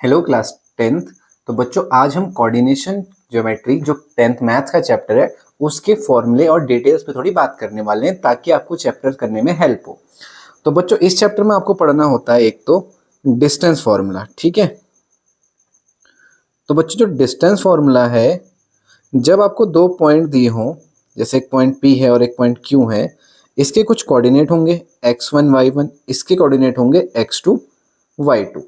Hello class 10th। तो बच्चों आज हम कोऑर्डिनेशन ज्योमेट्री जो 10th मैथ्स का चैप्टर है उसके फॉर्मूले और डिटेल्स पे थोड़ी बात करने वाले हैं ताकि आपको चैप्टर करने में हेल्प हो। तो बच्चों इस चैप्टर में आपको पढ़ना होता है एक तो डिस्टेंस फॉर्मूला, ठीक है। तो बच्चों जो डिस्टेंस फॉर्मूला है, जब आपको दो पॉइंट दिए हों, जैसे एक पॉइंट P है और एक पॉइंट Q है, इसके कुछ कोऑर्डिनेट होंगे x1 y1, इसके कोऑर्डिनेट होंगे x2 y2।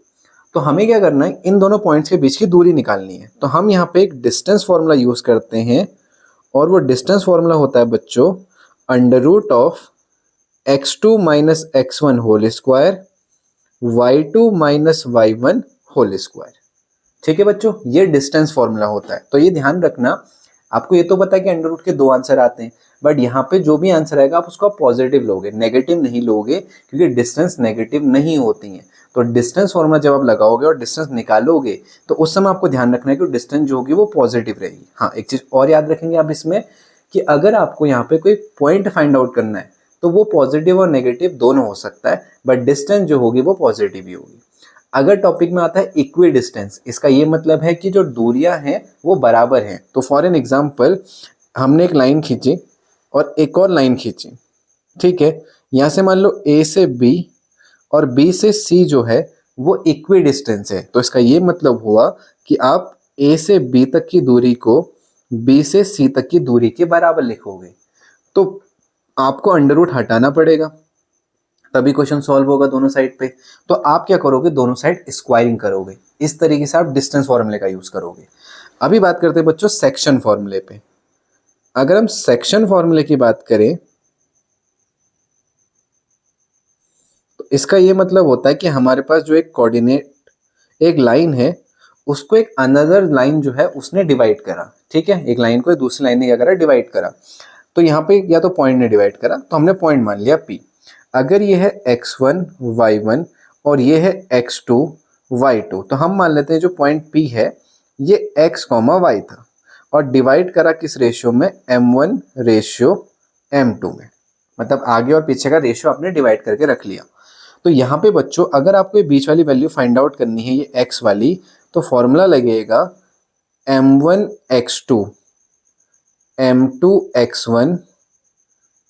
तो हमें क्या करना है, इन दोनों पॉइंट्स के बीच की दूरी निकालनी है। तो हम यहाँ पे एक डिस्टेंस फॉर्मूला यूज करते हैं और वो डिस्टेंस फॉर्मूला होता है बच्चों under root of x2 minus x1 whole square y2 minus y1 whole square. ठीक है बच्चों, ये डिस्टेंस फॉर्मूला होता है। तो ये ध्यान रखना, आपको ये तो पता है कि अंडर रूट के दो आंसर आते हैं, बट यहाँ पे जो भी आंसर आएगा आप उसको पॉजिटिव लोगे, नेगेटिव नहीं लोगे, क्योंकि डिस्टेंस नेगेटिव नहीं होती है। तो डिस्टेंस फॉर्मूला जब आप लगाओगे और डिस्टेंस निकालोगे तो उस समय आपको ध्यान रखना है कि डिस्टेंस जो होगी वो पॉजिटिव रहेगी। हाँ, एक चीज और याद रखेंगे आप इसमें कि अगर आपको यहाँ पे कोई पॉइंट फाइंड आउट करना है तो वो पॉजिटिव और नेगेटिव दोनों हो सकता है, बट डिस्टेंस जो होगी वो पॉजिटिव ही होगी। अगर टॉपिक में आता है इक्वी डिस्टेंस, इसका ये मतलब है कि जो दूरियां हैं वो बराबर हैं। तो फॉर एन एग्जांपल, हमने एक लाइन खींची और एक और लाइन खींची, ठीक है। यहाँ से मान लो A से B और B से C जो है वो इक्वी डिस्टेंस है। तो इसका ये मतलब हुआ कि आप A से B तक की दूरी को B से C तक की दूरी के बराबर लिखोगे। तो आपको अंडर रूट हटाना पड़ेगा, तभी क्वेश्चन सॉल्व होगा दोनों साइड पे। तो आप क्या करोगे, दोनों साइड स्क्वायरिंग करोगे। इस तरीके से आप डिस्टेंस फॉर्मूले का यूज करोगे। अभी बात करते हैं बच्चों सेक्शन फॉर्मूले पे। अगर हम सेक्शन फॉर्मूले की बात करें तो इसका ये मतलब होता है कि हमारे पास जो एक कोऑर्डिनेट, एक लाइन है, उसको एक अनदर लाइन जो है उसने डिवाइड करा, ठीक है। एक लाइन को दूसरी लाइन ने क्या करा, डिवाइड करा। तो यहाँ पे या तो पॉइंट ने डिवाइड करा, तो हमने पॉइंट मान लिया P। अगर ये है x1 y1 और ये है x2 y2, तो हम मान लेते हैं जो पॉइंट P है ये x, y था और डिवाइड करा किस रेशियो में, m1 रेशियो m2 में। मतलब आगे और पीछे का रेशियो आपने डिवाइड करके रख लिया। तो यहाँ पे बच्चों अगर आपको ये बीच वाली वैल्यू फाइंड आउट करनी है, ये x वाली, तो फॉर्मूला लगेगा m1 x2 m2 x1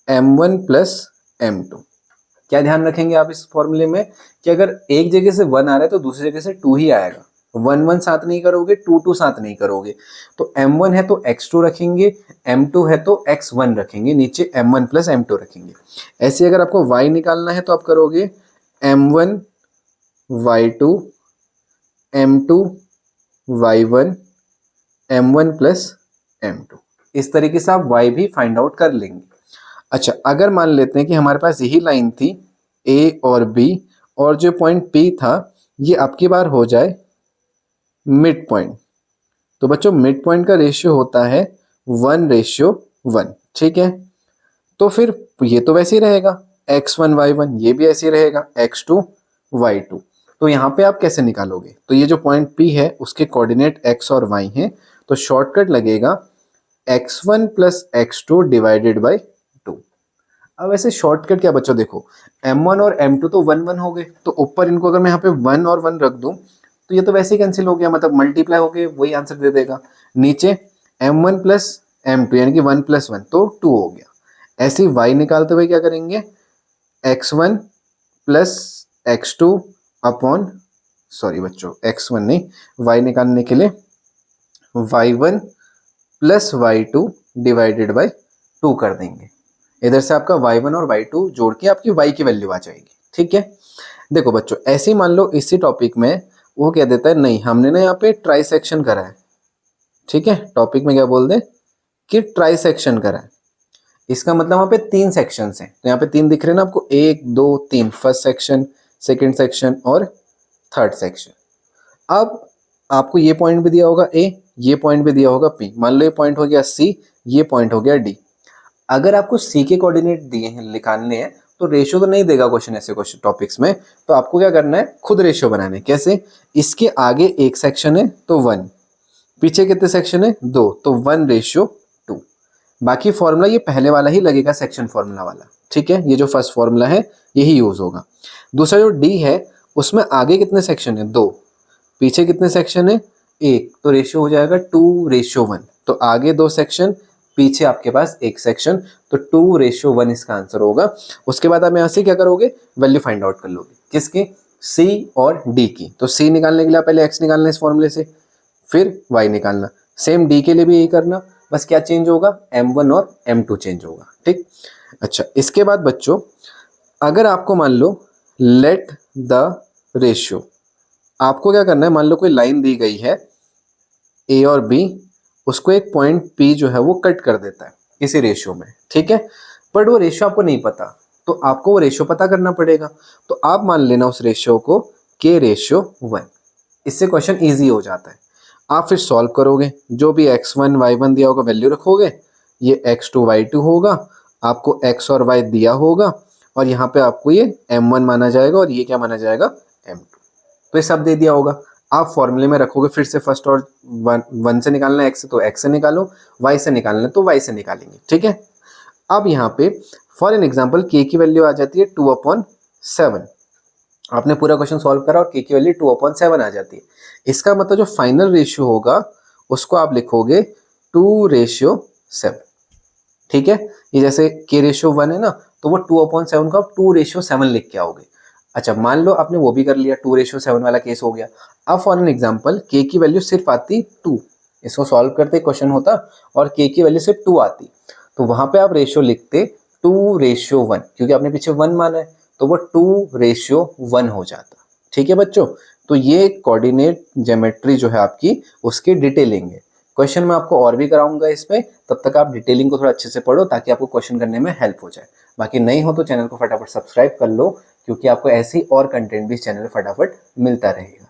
m1 plus m2। क्या ध्यान रखेंगे आप इस फॉर्मूले में कि अगर एक जगह से 1 आ रहा है तो दूसरी जगह से 2 ही आएगा। 1 1 साथ नहीं करोगे, 2 2 साथ नहीं करोगे। तो m1 है तो x2 रखेंगे, m2 है तो x1 रखेंगे, नीचे m1 प्लस m2 रखेंगे। ऐसे अगर आपको y निकालना है तो आप करोगे m1 y2 m2 y1 m1 plus m2। इस तरीके से आप y भी फाइंड आउट कर लेंगे। अच्छा, अगर मान लेते हैं कि हमारे पास यही लाइन थी A और B और जो पॉइंट P था ये आपकी बार हो जाए मिड पॉइंट, तो बच्चों मिड पॉइंट का रेशियो होता है 1:1, ठीक है। तो फिर ये तो वैसे ही रहेगा x1 y1, ये भी ऐसे ही रहेगा x2 y2। तो यहाँ पे आप कैसे निकालोगे, तो ये जो पॉइंट P है उसके कोऑर्डिनेट x और y हैं, तो शॉर्टकट लगेगा x1 plus x2 divided by 2। अब ऐसे शॉर्टकट क्या बच्चों, देखो m1 और m2 तो 1 1 हो गए, तो ऊपर इनको अगर मैं यहाँ पे 1 और 1 रख दूं तो ये तो वैसे ही कैंसिल हो गया, मतलब मल्टीप्लाई हो गए, वही आंसर दे देगा। नीचे m1 प्लस m2 यानी कि 1 प्लस 1 तो 2 हो गया। ऐसे ही y निकालते हुए क्या करेंगे, x1 plus x2 upon, sorry बच्चों x1 नहीं, y निकालने के लिए y1 plus y2 divided by 2 कर देंगे। इधर से आपका y1 और y2 जोड़ के आपकी y की वैल्यू आ जाएगी, ठीक है। देखो बच्चों ऐसे ही मान लो इसी टॉपिक में वो कह देता है नहीं हमने ना यहाँ पे ट्राई सेक्शन करा है, ठीक है। टॉपिक में क्या बोल दे कि ट्राई सेक्शन करा है, इसका मतलब वहाँ पे 3 सेक्शंस हैं। तो यहाँ पे 3 दिख रहे हैं ना आपको, 1 2 3, फर्स्ट सेक्शन, सेकेंड सेक्शन और थर्ड सेक्शन। अब आपको ये पॉइंट भी दिया होगा A, ये पॉइंट भी दिया होगा P। मान लो ये पॉइंट हो गया C, ये पॉइंट हो गया D। अगर आपको C के कोऑर्डिनेट दिए हैं, निकालने हैं, तो रेशियो तो नहीं देगा क्वेश्चन ऐसे क्वेश्चन टॉपिक्स में। तो आपको क्या करना है, खुद रेशियो बनाने। कैसे, इसके आगे एक सेक्शन है तो 1, पीछे कितने सेक्शन है 2, तो 1:2। बाकी फॉर्मूला ये पहले वाला ही लगेगा, सेक्शन फॉर्मूला वाला, ठीक है। ये जो फर्स्ट फॉर्मूला है यही यूज होगा। दूसरा जो D है उसमें आगे कितने सेक्शन है 2, पीछे कितने सेक्शन है, एक, तो रेशियो हो जाएगा 2:1। तो आगे 2 सेक्शन, पीछे आपके पास एक सेक्शन, तो 2:1 इसका आंसर होगा। उसके बाद आप यहाँ से क्या करोगे, वैल्यू फाइंड आउट कर लोगे, किसकी, C और D की। तो C निकालने के लिए पहले x निकालना इस फॉर्मूले से, फिर y निकालना। सेम D के लिए भी यही करना, बस क्या चेंज होगा, M1 और M2 चेंज होगा, ठीक। अच्छा, इसके बाद बच्चों अगर आपको मान लो लेट द रेशियो, आपको क्या करना है, मान लो कोई लाइन दी गई है A और B, उसको एक पॉइंट P जो है वो कट कर देता है किसी रेशियो में, ठीक है। बट वो रेशियो आपको नहीं पता, तो आपको वो रेशियो पता करना पड़ेगा। तो आप मान लेना उस रेशियो को K:1। इससे क्वेश्चन ईजी हो जाता है। आप फिर सॉल्व करोगे, जो भी x1 y1 दिया होगा वैल्यू रखोगे, ये x2 y2 होगा, आपको x और y दिया होगा, और यहाँ पे आपको ये m1 माना जाएगा और ये क्या माना जाएगा, m2। तो ये सब दे दिया होगा। आप फॉर्मूले में रखोगे, फिर से फर्स्ट और वन से निकालना है x से, तो x से निकालो, y से निकालना है तो y से निकालेंगे, ठीक है। अब यहाँ पे फॉर एन एग्जाम्पल k की वैल्यू आ जाती है 2/7। आपने पूरा क्वेश्चन सॉल्व करा और k की वैल्यू 2/7 आ जाती है। इसका मतलब जो फाइनल रेशियो होगा उसको आप लिखोगे 2:7, ठीक है। ये जैसे K:1 है ना, तो वो 2/7 का 2:7 लिख के आओगे। अच्छा, मान लो आपने वो भी कर लिया, 2:7 वाला केस हो गया। अब फॉर एन एग्जाम्पल k की वैल्यू सिर्फ आती 2, इसको सॉल्व करते क्वेश्चन होता और k की वैल्यू सिर्फ 2 आती, तो वहां पे आप रेशियो लिखते 2:1, क्योंकि आपने पीछे 1 माना है, तो वो 2:1 हो जाता, ठीक है बच्चों। तो ये कोऑर्डिनेट ज्योमेट्री जो है आपकी, उसकी डिटेलिंग है। क्वेश्चन मैं आपको और भी कराऊंगा इसमें, तब तक आप डिटेलिंग को थोड़ा अच्छे से पढ़ो ताकि आपको क्वेश्चन करने में हेल्प हो जाए। बाकी नहीं हो तो चैनल को फटाफट सब्सक्राइब कर लो, क्योंकि आपको ऐसी और कंटेंट भी इस चैनल पे फटाफट मिलता रहेगा।